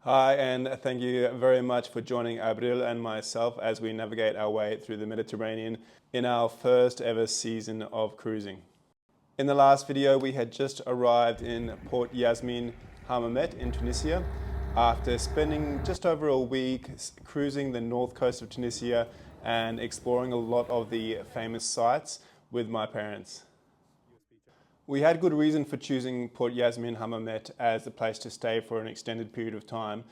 Hi, and thank you very much for joining Nabeul and myself as we navigate our way through the Mediterranean in our first ever season of cruising. In the last video, we had just arrived in Port Yasmine Hammamet in Tunisia after spending just over a week cruising the north coast of Tunisia and exploring a lot of the famous sites with my parents. We had good reason for choosing Port Yasmine Hammamet as the place to stay for an extended period of time.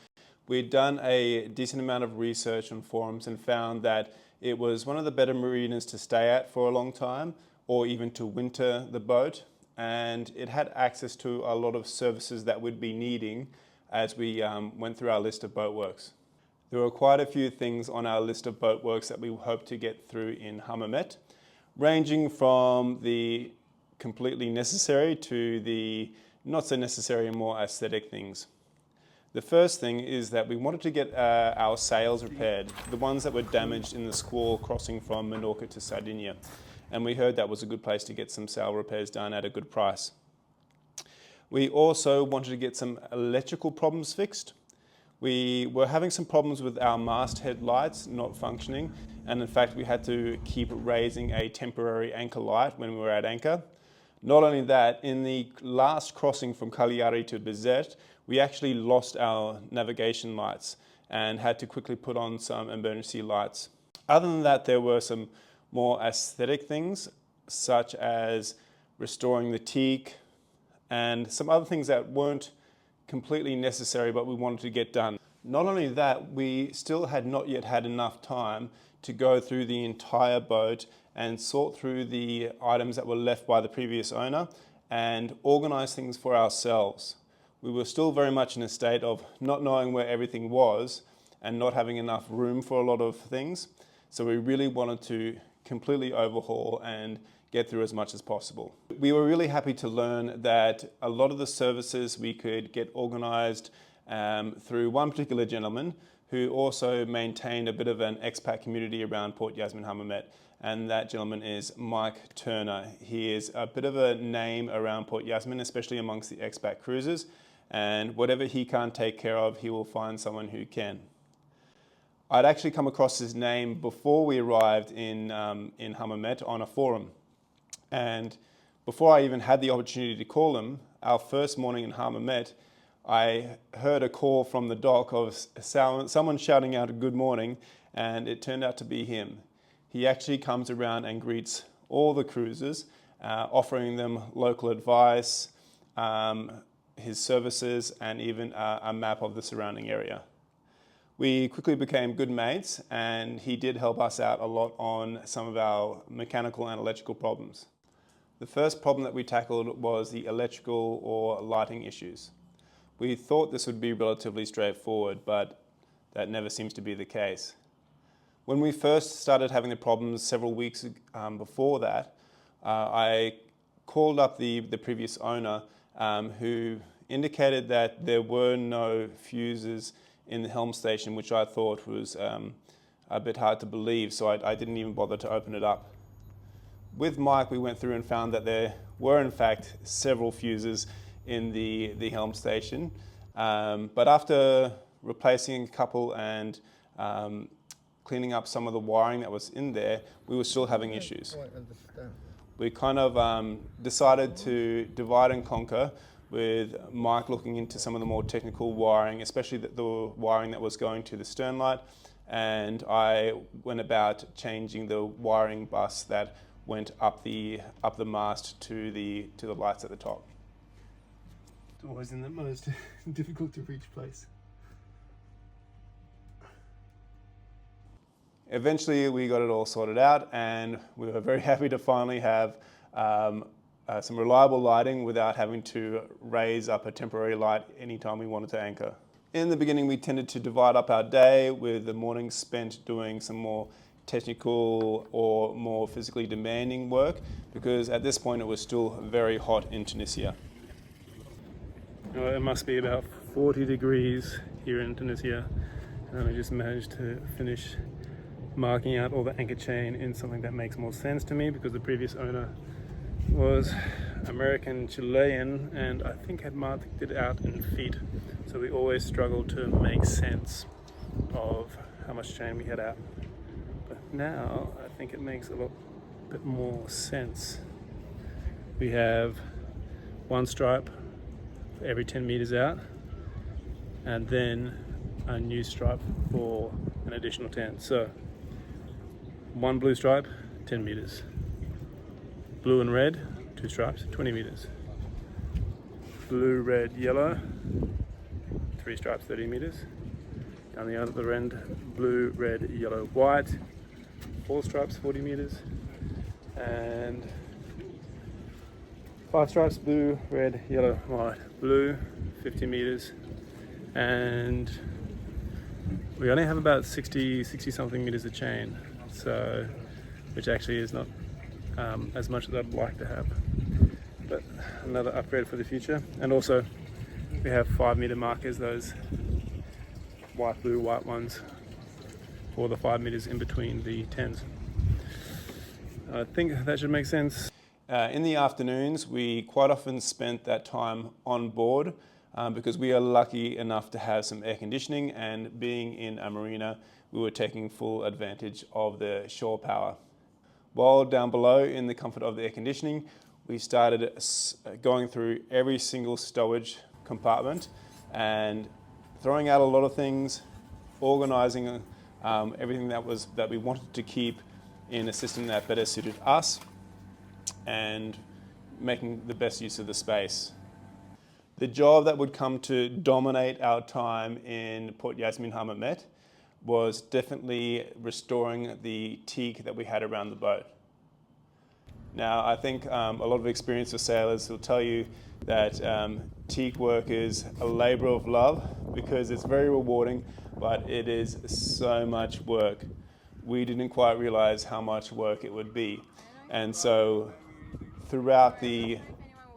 We'd done a decent amount of research on forums and found that it was one of the better marinas to stay at for a long time, or even to winter the boat, and it had access to a lot of services that we'd be needing as we went through our list of boatworks. There were quite a few things on our list of boatworks that we hoped to get through in Hammamet, ranging from the completely necessary to the not so necessary and more aesthetic things. The first thing is that we wanted to get our sails repaired, the ones that were damaged in the squall crossing from Menorca to Sardinia. And we heard that was a good place to get some sail repairs done at a good price. We also wanted to get some electrical problems fixed. We were having some problems with our masthead lights not functioning, and in fact we had to keep raising a temporary anchor light when we were at anchor. Not only that, in the last crossing from Cagliari to Bizerte, we actually lost our navigation lights and had to quickly put on some emergency lights. Other than that, there were some more aesthetic things, such as restoring the Teak and some other things that weren't completely necessary, but we wanted to get done. Not only that, we still had not yet had enough time to go through the entire boat and sort through the items that were left by the previous owner and organize things for ourselves. We were still very much in a state of not knowing where everything was and not having enough room for a lot of things. So we really wanted to completely overhaul and get through as much as possible. We were really happy to learn that a lot of the services we could get organized through one particular gentleman who also maintained a bit of an expat community around Port Yasmine Hammamet, and that gentleman is Mike Turner. He is a bit of a name around Port Yasmine, especially amongst the expat cruisers, and whatever he can't take care of, he will find someone who can. I'd actually come across his name before we arrived in Hammamet on a forum, and before I even had the opportunity to call him, our first morning in Hammamet, I heard a call from the dock of someone shouting out a good morning, and it turned out to be him. He actually comes around and greets all the cruisers, offering them local advice, his services, and even a map of the surrounding area. We quickly became good mates, and he did help us out a lot on some of our mechanical and electrical problems. The first problem that we tackled was the electrical or lighting issues. We thought this would be relatively straightforward, but that never seems to be the case. When we first started having the problems several weeks before that, I called up the previous owner who indicated that there were no fuses in the helm station, which I thought was a bit hard to believe, so I didn't even bother to open it up. With Mike, we went through and found that there were in fact several fuses in the helm station, but after replacing a couple and cleaning up some of the wiring that was in there, we were still having issues. We kind of decided to divide and conquer, with Mike looking into some of the more technical wiring, especially the wiring that was going to the stern light, and I went about changing the wiring bus that went up the mast to the lights at the top. It's always in the most difficult to reach place. Eventually we got it all sorted out, and we were very happy to finally have some reliable lighting without having to raise up a temporary light anytime we wanted to anchor. In the beginning we tended to divide up our day, with the mornings spent doing some more technical or more physically demanding work, because at this point it was still very hot in Tunisia. It must be about 40 degrees here in Tunisia, and I just managed to finish marking out all the anchor chain in something that makes more sense to me, because the previous owner was American Chilean and I think had marked it out in feet. So So we always struggled to make sense of how much chain we had out. But now I think it makes a bit more sense. We have one stripe for every 10 meters out, and then a new stripe for an additional 10. So one blue stripe, 10 meters. Blue and red, 2 stripes, 20 meters. Blue, red, yellow, 3 stripes, 30 meters. Down the other end, blue, red, yellow, white, 4 stripes, 40 meters. And 5 stripes, blue, red, yellow, white, blue, 50 meters. And we only have about 60 something meters of chain, so which actually is not as much as I'd like to have, but another upgrade for the future. And also we have 5 meter markers, those white, blue, white ones for the 5 meters in between the 10s. I think that should make sense. In the afternoons, we quite often spent that time on board because we are lucky enough to have some air conditioning, and being in a marina, we were taking full advantage of the shore power. While down below in the comfort of the air conditioning, we started going through every single stowage compartment and throwing out a lot of things, organising everything that we wanted to keep in a system that better suited us, and making the best use of the space. The job that would come to dominate our time in Port Yasmine Hammamet was definitely restoring the teak that we had around the boat. Now, I think a lot of experienced sailors will tell you that teak work is a labour of love because it's very rewarding, but it is so much work. We didn't quite realise how much work it would be. And so throughout the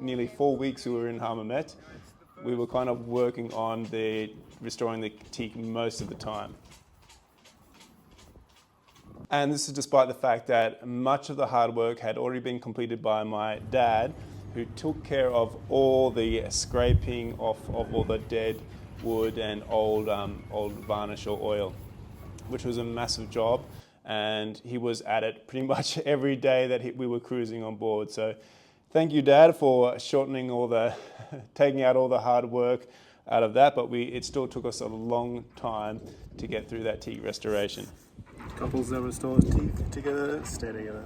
nearly 4 weeks we were in Hammamet, we were kind of working on restoring the teak most of the time. And this is despite the fact that much of the hard work had already been completed by my dad, who took care of all the scraping off of all the dead wood and old varnish or oil, which was a massive job. And he was at it pretty much every day that we were cruising on board. So thank you, Dad, for shortening taking out all the hard work out of that, but it still took us a long time to get through that teak restoration. Couples that restore teak together stay together.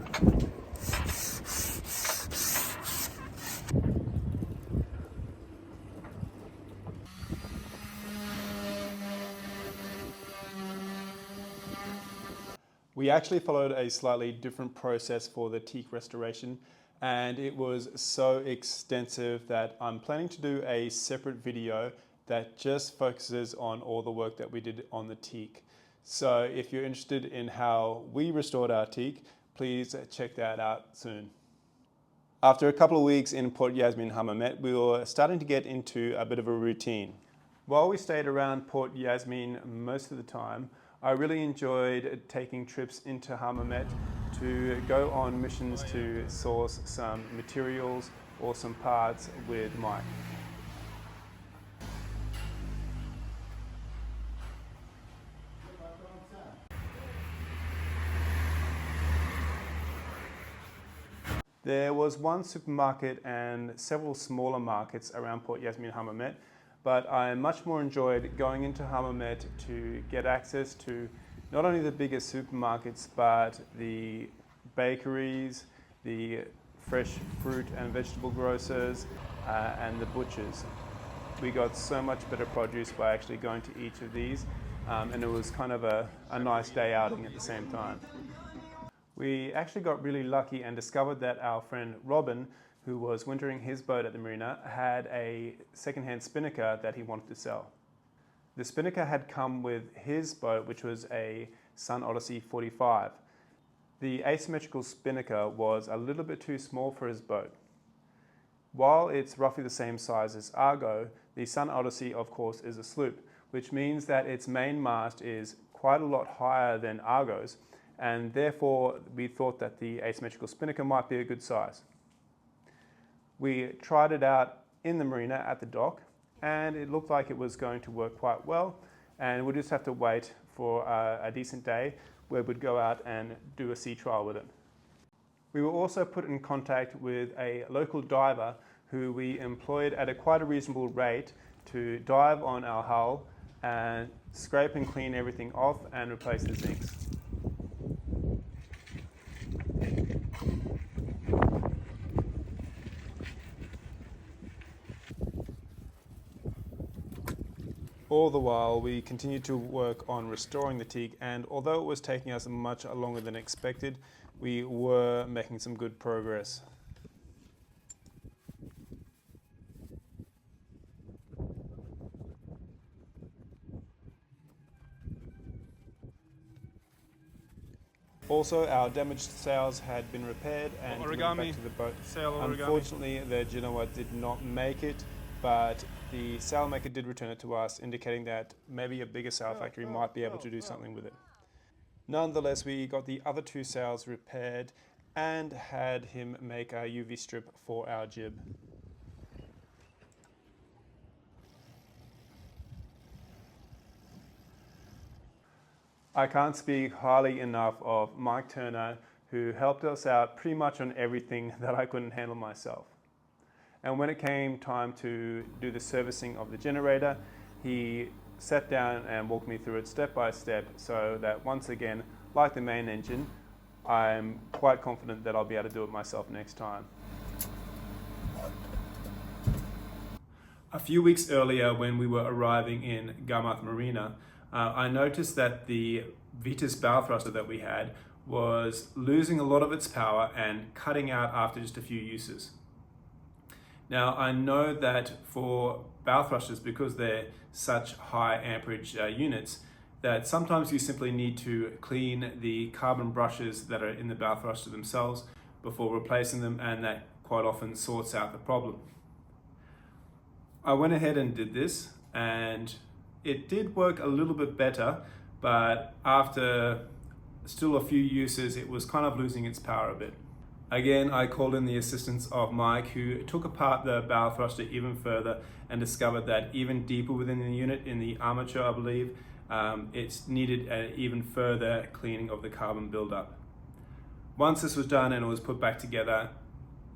We actually followed a slightly different process for the teak restoration, and it was so extensive that I'm planning to do a separate video that just focuses on all the work that we did on the teak. So if you're interested in how we restored our teak, please check that out soon. After a couple of weeks in Port Yasmine Hammamet, we were starting to get into a bit of a routine. While we stayed around Port Yasmine most of the time, I really enjoyed taking trips into Hammamet to go on missions to source some materials or some parts with Mike. There was one supermarket and several smaller markets around Port Yasmine Hammamet, but I much more enjoyed going into Hammamet to get access to not only the biggest supermarkets, but the bakeries, the fresh fruit and vegetable grocers, and the butchers. We got so much better produce by actually going to each of these, and it was kind of a nice day outing at the same time. We actually got really lucky and discovered that our friend Robin, who was wintering his boat at the marina, had a second-hand Spinnaker that he wanted to sell. The Spinnaker had come with his boat, which was a Sun Odyssey 45. The asymmetrical Spinnaker was a little bit too small for his boat. While it's roughly the same size as Argo, the Sun Odyssey, of course, is a sloop, which means that its main mast is quite a lot higher than Argo's, and therefore we thought that the asymmetrical Spinnaker might be a good size. We tried it out in the marina at the dock, and it looked like it was going to work quite well, and we'll just have to wait for a decent day where we'd go out and do a sea trial with it. We were also put in contact with a local diver who we employed at quite a reasonable rate to dive on our hull and scrape and clean everything off and replace the zincs. All the while, we continued to work on restoring the Teak, and although it was taking us much longer than expected, we were making some good progress. Also, our damaged sails had been repaired and delivered back to the boat. Unfortunately, the Genoa did not make it, but the sailmaker did return it to us, indicating that maybe a bigger sail factory might be able to do something with it. Nonetheless, we got the other two sails repaired and had him make a UV strip for our jib. I can't speak highly enough of Mike Turner, who helped us out pretty much on everything that I couldn't handle myself. And when it came time to do the servicing of the generator, he sat down and walked me through it step by step, so that once again, like the main engine, I'm quite confident that I'll be able to do it myself next time. A few weeks earlier, when we were arriving in Garmouth Marina, I noticed that the Vitus bow thruster that we had was losing a lot of its power and cutting out after just a few uses. Now, I know that for bow thrusters, because they're such high amperage units, that sometimes you simply need to clean the carbon brushes that are in the bow thruster themselves before replacing them, and that quite often sorts out the problem. I went ahead and did this, and it did work a little bit better, but after still a few uses, it was kind of losing its power a bit. Again, I called in the assistance of Mike, who took apart the bow thruster even further and discovered that even deeper within the unit, in the armature, I believe, it needed an even further cleaning of the carbon buildup. Once this was done and it was put back together,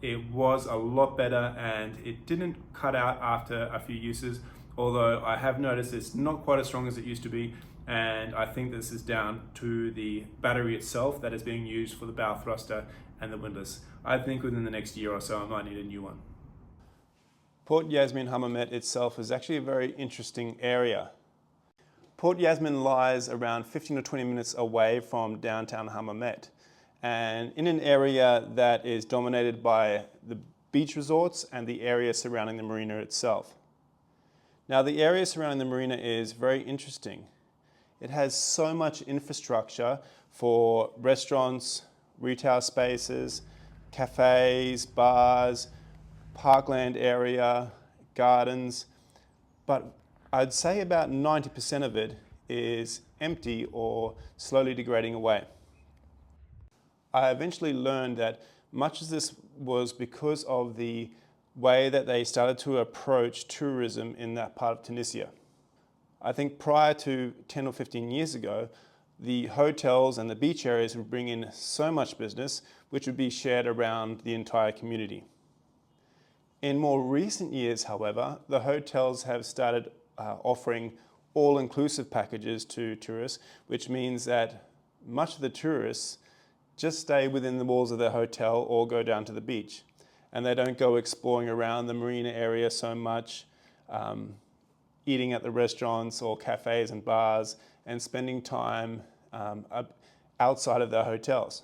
it was a lot better, and it didn't cut out after a few uses, although I have noticed it's not quite as strong as it used to be, and I think this is down to the battery itself that is being used for the bow thruster and the windlass. I think within the next year or so I might need a new one. Port Yasmine Hammamet itself is actually a very interesting area. Port Yasmine lies around 15 or 20 minutes away from downtown Hammamet, and in an area that is dominated by the beach resorts and the area surrounding the marina itself. Now, the area surrounding the marina is very interesting. It has so much infrastructure for restaurants, retail spaces, cafes, bars, parkland area, gardens, but I'd say about 90% of it is empty or slowly degrading away. I eventually learned that much of this was because of the way that they started to approach tourism in that part of Tunisia. I think prior to 10 or 15 years ago, the hotels and the beach areas would bring in so much business, which would be shared around the entire community. In more recent years, however, the hotels have started offering all-inclusive packages to tourists, which means that much of the tourists just stay within the walls of their hotel or go down to the beach, and they don't go exploring around the marina area so much, eating at the restaurants or cafes and bars, and spending time outside of their hotels.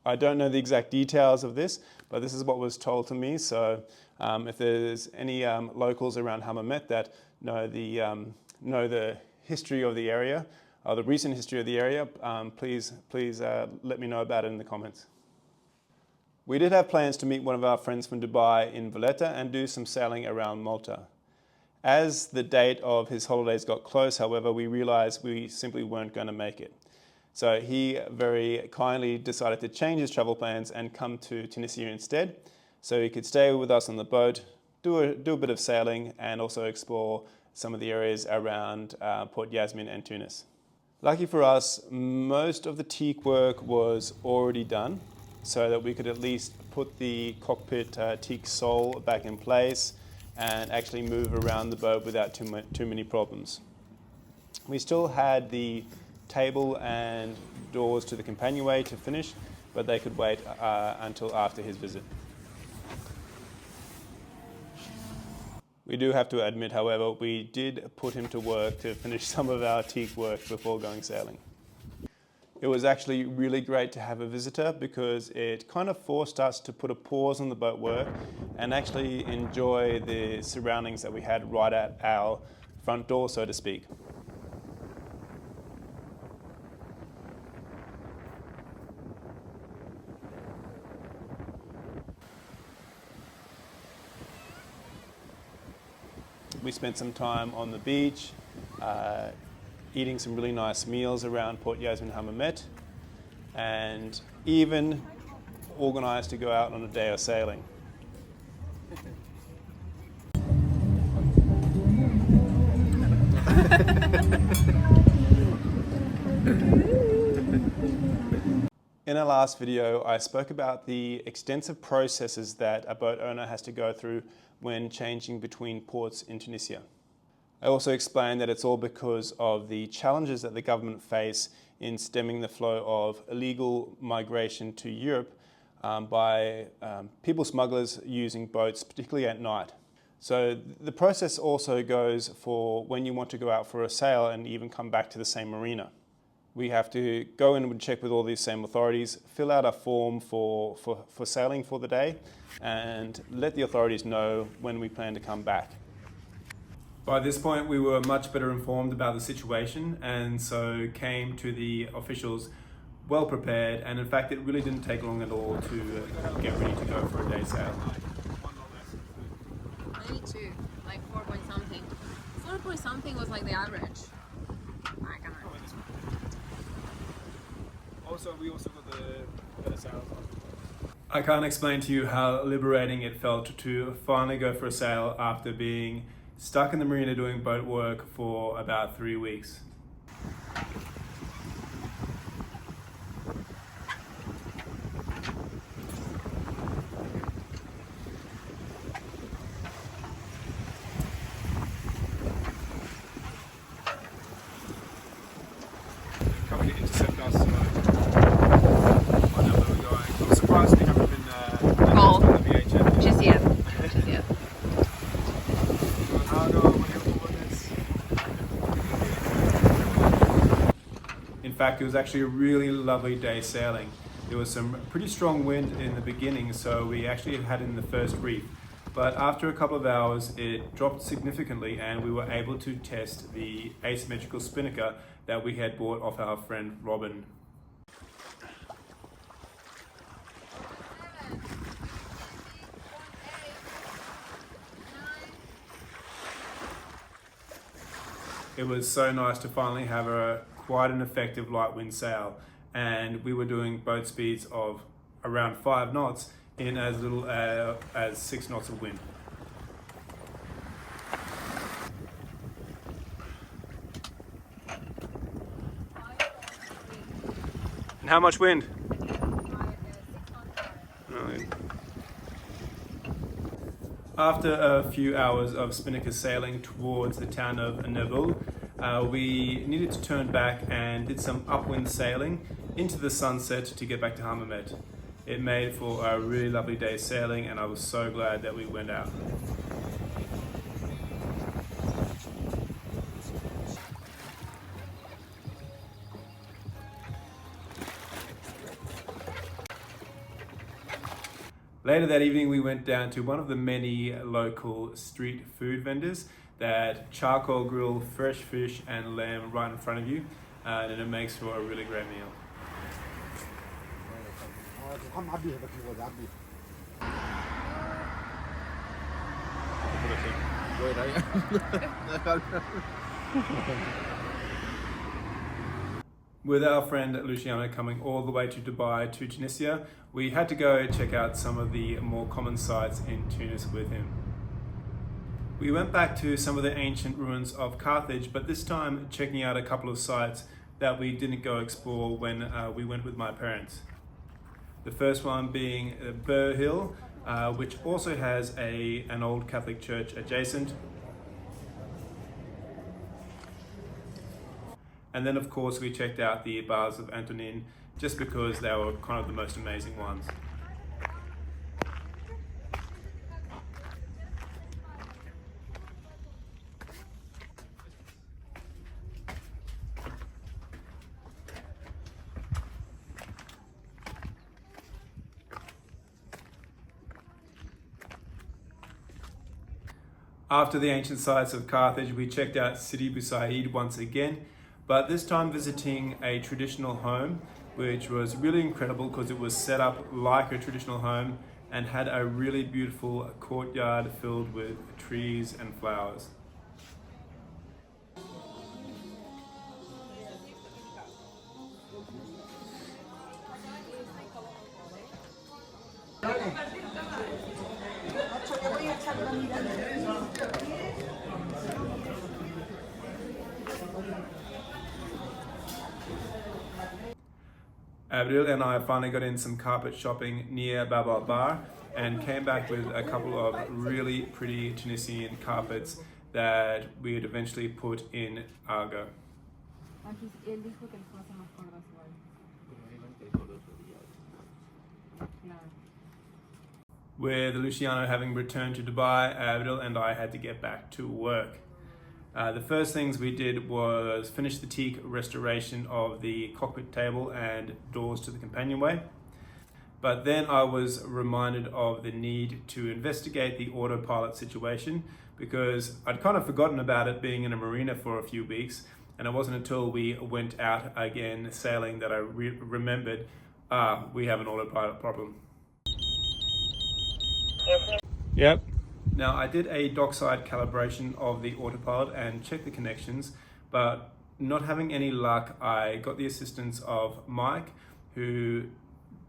I don't know the exact details of this, but this is what was told to me. So if there's any locals around Hammamet that know the history of the area, or the recent history of the area, please let me know about it in the comments. We did have plans to meet one of our friends from Dubai in Valletta and do some sailing around Malta. As the date of his holidays got close, however, we realized we simply weren't going to make it. So he very kindly decided to change his travel plans and come to Tunisia instead, so he could stay with us on the boat, do a bit of sailing and also explore some of the areas around Port Yasmine and Tunis. Lucky for us, most of the teak work was already done, so that we could at least put the cockpit teak sole back in place and actually move around the boat without too many problems. We still had the table and doors to the companionway to finish, but they could wait until after his visit. We do have to admit, however, we did put him to work to finish some of our teak work before going sailing. It was actually really great to have a visitor because it kind of forced us to put a pause on the boat work and actually enjoy the surroundings that we had right at our front door, so to speak. We spent some time on the beach, eating some really nice meals around Port Yasmine Hammamet, and even organised to go out on a day of sailing. In our last video, I spoke about the extensive processes that a boat owner has to go through when changing between ports in Tunisia. I also explained that it's all because of the challenges that the government face in stemming the flow of illegal migration to Europe by people smugglers using boats, particularly at night. So the process also goes for when you want to go out for a sail and even come back to the same marina. We have to go in and check with all these same authorities, fill out a form for sailing for the day, and let the authorities know when we plan to come back. By this point, we were much better informed about the situation, and so came to the officials well prepared, and in fact it really didn't take long at all to get ready to go for a day sail. Maybe two, like 4 point something. 4 point something was like the average. I can't remember. Also, we also got the better sails on. I can't explain to you how liberating it felt to finally go for a sail after being stuck in the marina doing boat work for about 3 weeks. Coming to intercept us, so I know where we're going. I'm surprised we haven't been on the VHF. Just yet. Just yet. Argo, in fact, it was actually a really lovely day sailing. There was some pretty strong wind in the beginning, so we actually had in the first reef. But after a couple of hours, it dropped significantly and we were able to test the asymmetrical Spinnaker that we had bought off our friend Robin. It was so nice to finally have quite an effective light wind sail, and we were doing boat speeds of around 5 knots in as little as 6 knots of wind. And how much wind? After a few hours of Spinnaker sailing towards the town of Nabeul, we needed to turn back and did some upwind sailing into the sunset to get back to Hammamet. It made for a really lovely day sailing, and I was so glad that we went out. Later that evening, we went down to one of the many local street food vendors that charcoal grill fresh fish and lamb right in front of you, and it makes for a really great meal. With our friend Luciano coming all the way to Dubai to Tunisia, we had to go check out some of the more common sites in Tunis with him. We went back to some of the ancient ruins of Carthage, but this time checking out a couple of sites that we didn't go explore when we went with my parents. The first one being Burr Hill, which also has an old Catholic church adjacent. And then of course we checked out the Baths of Antonin just because they were kind of the most amazing ones. After the ancient sites of Carthage, we checked out Sidi Bou Said once again, but this time visiting a traditional home, which was really incredible because it was set up like a traditional home and had a really beautiful courtyard filled with trees and flowers. Abril and I finally got in some carpet shopping near Bab al Bar and came back with a couple of really pretty Tunisian carpets that we would eventually put in Argo. With Luciano having returned to Dubai, Abril and I had to get back to work. The first things we did was finish the Teak restoration of the cockpit table and doors to the companionway. But then I was reminded of the need to investigate the autopilot situation because I'd kind of forgotten about it being in a marina for a few weeks, and it wasn't until we went out again sailing that I remembered we have an autopilot problem. Yep. Now I did a dockside calibration of the autopilot and checked the connections, but not having any luck, I got the assistance of Mike, who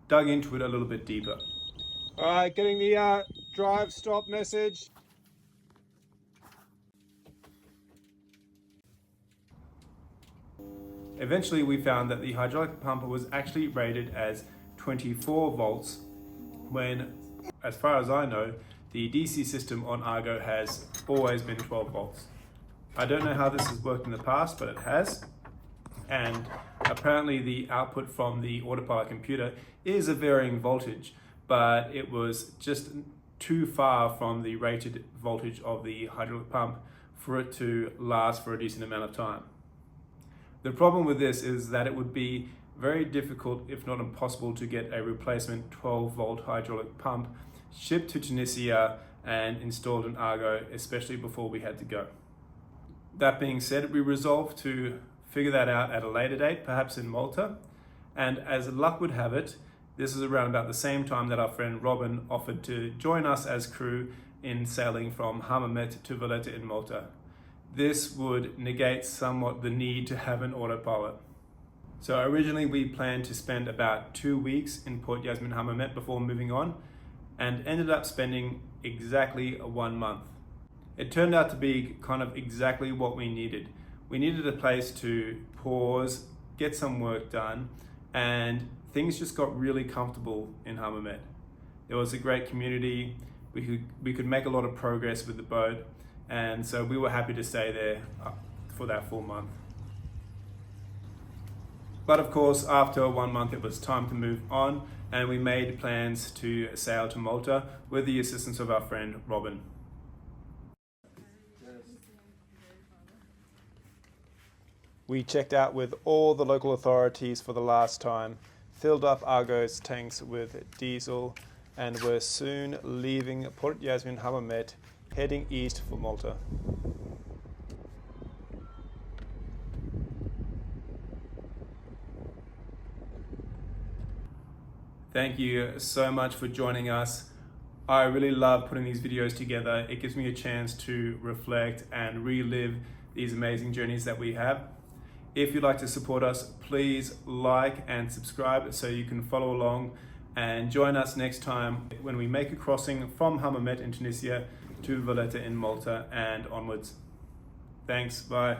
dug into it a little bit deeper. All right, getting the drive stop message. Eventually we found that the hydraulic pump was actually rated as 24 volts when, as far as I know, the DC system on Argo has always been 12 volts. I don't know how this has worked in the past, but it has. And apparently the output from the autopilot computer is a varying voltage, but it was just too far from the rated voltage of the hydraulic pump for it to last for a decent amount of time. The problem with this is that it would be very difficult, if not impossible, to get a replacement 12 volt hydraulic pump shipped to Tunisia and installed in Argo, especially before we had to go. That being said, we resolved to figure that out at a later date, perhaps in Malta. And as luck would have it, this is around about the same time that our friend Robin offered to join us as crew in sailing from Hammamet to Valletta in Malta. This would negate somewhat the need to have an autopilot. So originally we planned to spend about 2 weeks in Port Yasmine Hammamet before moving on, and ended up spending exactly 1 month. It turned out to be kind of exactly what we needed. We needed a place to pause, get some work done, and things just got really comfortable in Hammamet. There was a great community, we could make a lot of progress with the boat, and so we were happy to stay there for that full month. But of course, after 1 month, it was time to move on, and we made plans to sail to Malta with the assistance of our friend Robin. We checked out with all the local authorities for the last time, filled up Argo's tanks with diesel, and were soon leaving Port Yasmine Hammamet, heading east for Malta. Thank you so much for joining us. I really love putting these videos together. It gives me a chance to reflect and relive these amazing journeys that we have. If you'd like to support us, please like and subscribe so you can follow along and join us next time when we make a crossing from Hammamet in Tunisia to Valletta in Malta and onwards. Thanks, bye.